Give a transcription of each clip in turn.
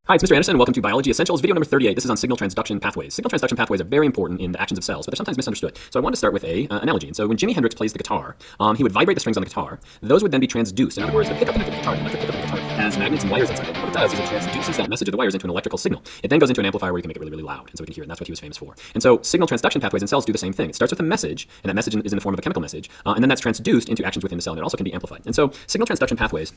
Hi, it's Mr. Anderson, and welcome to Biology Essentials, video number 38. This is on signal transduction pathways. Signal transduction pathways are very important in the actions of cells, but they're sometimes misunderstood. So I wanted to start with an analogy. And so when Jimi Hendrix plays the guitar, he would vibrate the strings on the guitar. Those would then be transduced. In other words, the pickup of the guitar, the electric pickup of the guitar, has magnets and wires inside it. What it does is it transduces that message of the wires into an electrical signal. It then goes into an amplifier where you can make it really, really loud, and so we can hear it, and that's what he was famous for. And so signal transduction pathways in cells do the same thing. It starts with a message, and that message is in the form of a chemical message, and then that's transduced into actions within the cell, and it also can be amplified. And so signal transduction pathways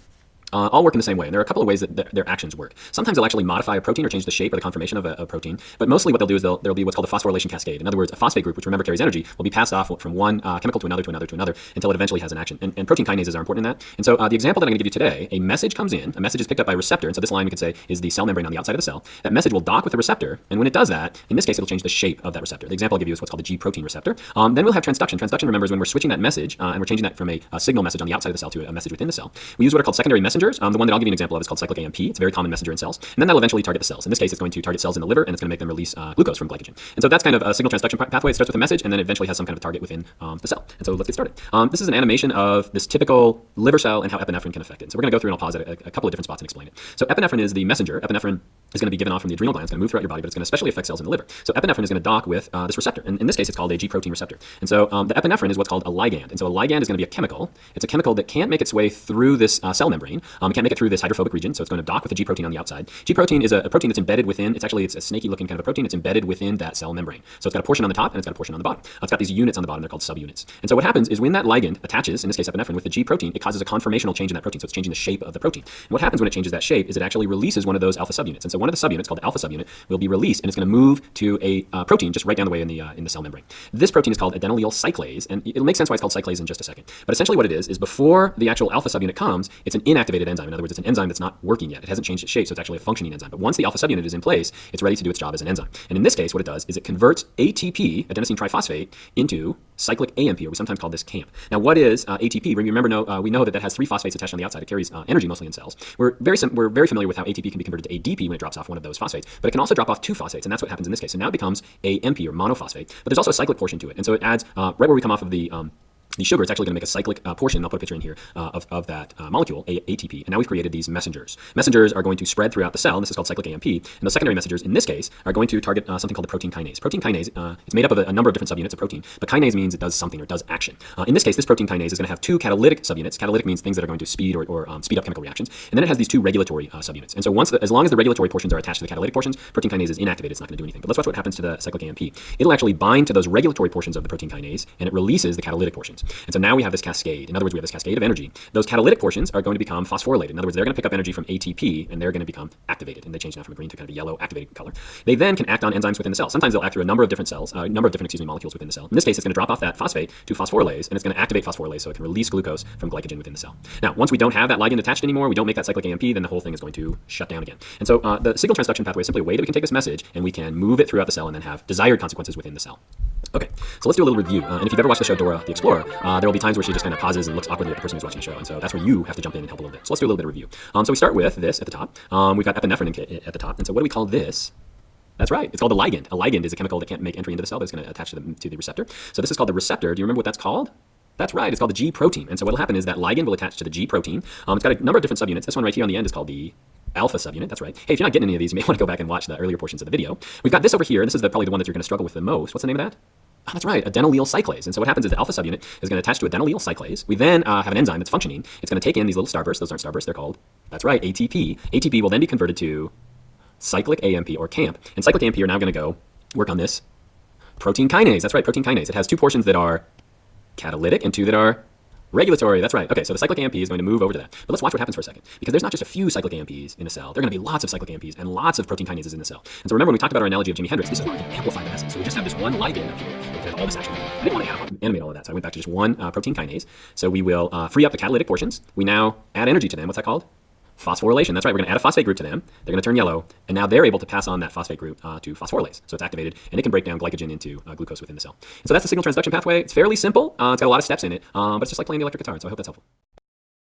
all work in the same way, and there are a couple of ways that their actions work. Sometimes they'll actually modify a protein or change the shape or the conformation of a protein, but mostly what they'll do is there'll be what's called a phosphorylation cascade. In other words, a phosphate group, which remember carries energy, will be passed off from one chemical to another to another to another until it eventually has an action. And protein kinases are important in that. And so the example that I'm going to give you today, a message comes in, a message is picked up by a receptor, and so this line we could say is the cell membrane on the outside of the cell. That message will dock with the receptor, and when it does that, in this case, it'll change the shape of that receptor. The example I'll give you is what's called the G protein receptor. Then we'll have transduction. Transduction, remember, is when we're switching that message, and we're changing that from a signal message on the outside of the cell to a message within the cell. We use what are called secondary messengers. The one that I'll give you an example of is called cyclic AMP. It's a very common messenger in cells. And then that'll eventually target the cells. In this case, it's going to target cells in the liver, and it's going to make them release glucose from glycogen. And so that's kind of a signal transduction pathway. It starts with a message, and then eventually has some kind of target within the cell. And so let's get started. This is an animation of this typical liver cell and how epinephrine can affect it. So we're going to go through and I'll pause at a couple of different spots and explain it. So epinephrine is the messenger. Epinephrine is going to be given off from the adrenal gland. It's going to move throughout your body, but it's going to especially affect cells in the liver. So epinephrine is going to dock with this receptor. And in this case, it's called a G protein receptor. And so the epinephrine is what's called a ligand. And so a ligand is going to be a chemical. It's a chemical that can't make its way through this cell membrane. It can't make it through this hydrophobic region. So it's going to dock with the G protein on the outside. G protein is a protein that's embedded within, it's a snaky looking kind of a protein. It's embedded within that cell membrane. So it's got a portion on the top and it's got a portion on the bottom. It's got these units on the bottom. They're called subunits. And so what happens is when that ligand attaches, in this case epinephrine, with the G protein, it causes a conformational change in that protein. So it's changing the shape of the protein. And what happens when it changes that shape is it actually releases one of those alpha subunits. And so one of the subunits, called the alpha subunit, will be released, and it's going to move to a protein just right down the way in the cell membrane. This protein is called adenylyl cyclase, and it'll make sense why it's called cyclase in just a second. But essentially what it is before the actual alpha subunit comes, it's an inactivated enzyme. In other words, it's an enzyme that's not working yet. It hasn't changed its shape, so it's actually a functioning enzyme. But once the alpha subunit is in place, it's ready to do its job as an enzyme. And in this case, what it does is it converts ATP, adenosine triphosphate, into cyclic AMP, or we sometimes call this CAMP. Now, what is ATP? Remember, we know that has three phosphates attached on the outside. It carries energy mostly in cells. We're very familiar with how ATP can be converted to ADP when it drops off one of those phosphates, but it can also drop off two phosphates, and that's what happens in this case. So now it becomes AMP, or monophosphate, but there's also a cyclic portion to it. And so it adds, right where we come off of the sugar, it's actually going to make a cyclic portion. I'll put a picture in here of that molecule, ATP. And now we've created these messengers. Messengers are going to spread throughout the cell, and this is called cyclic AMP. And the secondary messengers, in this case, are going to target something called the protein kinase. Protein kinase, it's made up of a number of different subunits of protein, but kinase means it does something or does action. In this case, this protein kinase is going to have two catalytic subunits. Catalytic means things that are going to speed or speed up chemical reactions. And then it has these two regulatory subunits. And so as long as the regulatory portions are attached to the catalytic portions, protein kinase is inactivated. It's not going to do anything. But let's watch what happens to the cyclic AMP. It'll actually bind to those regulatory portions of the protein kinase, and it releases the catalytic portions. And so now we have this cascade. In other words, we have this cascade of energy. Those catalytic portions are going to become phosphorylated. In other words, they're going to pick up energy from ATP, and they're going to become activated. And they change now from a green to kind of a yellow activated color. They then can act on enzymes within the cell. Sometimes they'll act through a number of different molecules within the cell. In this case, it's going to drop off that phosphate to phosphorylase, and it's going to activate phosphorylase so it can release glucose from glycogen within the cell. Now, once we don't have that ligand attached anymore, we don't make that cyclic AMP, then the whole thing is going to shut down again. And so the signal transduction pathway is simply a way that we can take this message and we can move it throughout the cell and then have desired consequences within the cell. Okay, so let's do a little review. And if you've ever watched the show Dora the Explorer, there will be times where she just kind of pauses and looks awkwardly at the person who's watching the show. And so that's where you have to jump in and help a little bit. So let's do a little bit of review. So we start with this at the top. We've got epinephrine at the top. And so what do we call this? That's right. It's called a ligand. A ligand is a chemical that can't make entry into the cell, but it's going to attach to the receptor. So this is called the receptor. Do you remember what that's called? That's right. It's called the G protein. And so what will happen is that ligand will attach to the G protein. It's got a number of different subunits. This one right here on the end is called the alpha subunit. That's right. Hey, if you're not getting any of these, you may want to go back and watch the earlier portions of the video. We've got this over here. This is probably the one that you're going to struggle with the most. What's the name of that? Oh, that's right, adenylyl cyclase. And so what happens is the alpha subunit is going to attach to adenylyl cyclase. We then have an enzyme that's functioning. It's going to take in these little starbursts. Those aren't starbursts. They're called, that's right, ATP. ATP will then be converted to cyclic AMP, or CAMP. And cyclic AMP are now going to go work on this protein kinase. That's right, protein kinase. It has two portions that are catalytic and two that are regulatory. That's right. Okay, so the cyclic AMP is going to move over to that. But let's watch what happens for a second, because there's not just a few cyclic AMPs in a cell. There are going to be lots of cyclic AMPs and lots of protein kinases in the cell. And so remember when we talked about our analogy of Jimi Hendrix, this is where we can amplify the message. So we just have this one ligand up here that has all this action. I didn't want to animate all of that, so I went back to just one protein kinase. So we will free up the catalytic portions. We now add energy to them. What's that called? Phosphorylation. That's right. We're going to add a phosphate group to them. They're going to turn yellow, and now they're able to pass on that phosphate group to phosphorylase. So it's activated, and it can break down glycogen into glucose within the cell. And so that's the signal transduction pathway. It's fairly simple. It's got a lot of steps in it, but it's just like playing the electric guitar. So I hope that's helpful.